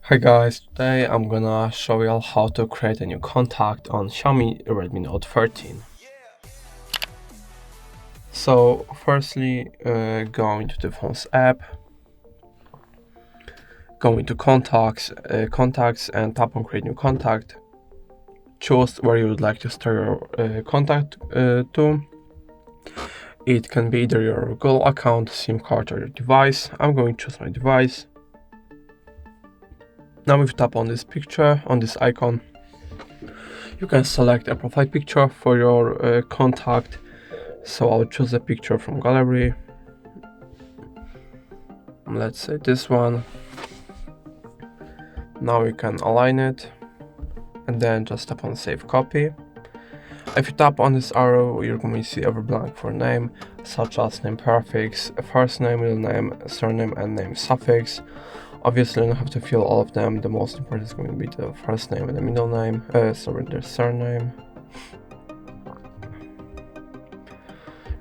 Hi guys, today I'm gonna show you how to create a new contact on Xiaomi Redmi Note 13. So firstly, go into the phone's app, go into contacts and tap on create new contact. Choose where you would like to store your contact to. It can be either your Google account, SIM card or your device. I'm going to choose my device. Now if you tap on this picture, on this icon, you can select a profile picture for your contact. So I'll choose a picture from gallery. Let's say this one. Now we can align it and then just tap on save copy. If you tap on this arrow, you're going to see every blank for name, such as name prefix, first name, middle name, surname, and name suffix. Obviously, you don't have to fill all of them. The most important is going to be the first name and the middle name, the surname.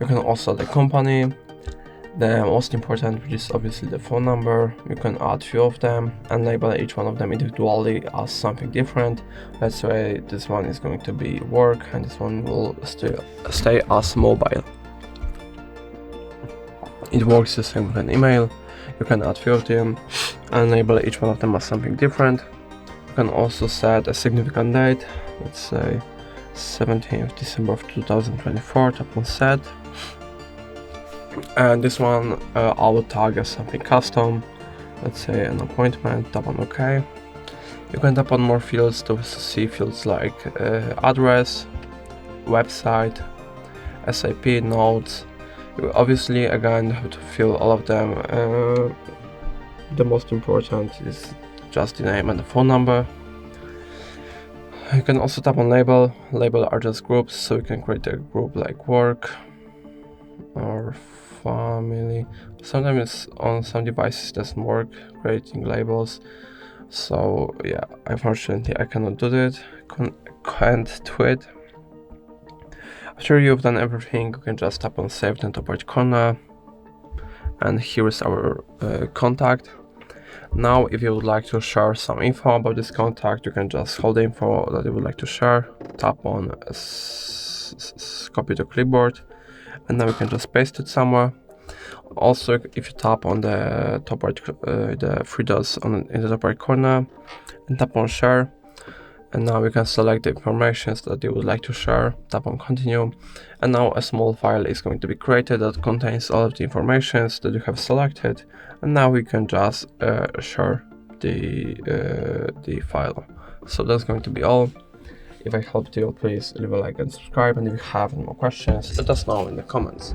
You can also add the company, the most important, which is obviously the phone number. You can add few of them and label each one of them individually as something different. Let's say this one is going to be work and this one will stay as mobile. It works the same with an email. You can add few of them and label each one of them as something different. You can also set a significant date, let's say 17th December of 2024, tap on set. And this one I will tag as something custom, let's say an appointment, tap on OK. You can tap on more fields to see fields like address, website, SIP, notes. You obviously again have to fill all of them. The most important is just the name and the phone number. You can also tap on label. Label are just groups, so you can create a group like work or family. Sometimes on some devices it doesn't work creating labels, so yeah, unfortunately I cannot do that. Can't do it. After you've done everything, you can just tap on save in the top right corner, and here is our contact. Now if you would like to share some info about this contact, you can just hold the info that you would like to share, tap on copy to clipboard, and now we can just paste it somewhere. Also, if you tap on the top right, the three dots in the top right corner, and tap on share, and now we can select the information that you would like to share, tap on continue, and now a small file is going to be created that contains all of the information that you have selected, and now we can just share the file. So that's going to be all. If I helped you, please leave a like and subscribe, and if you have any more questions, let us know in the comments.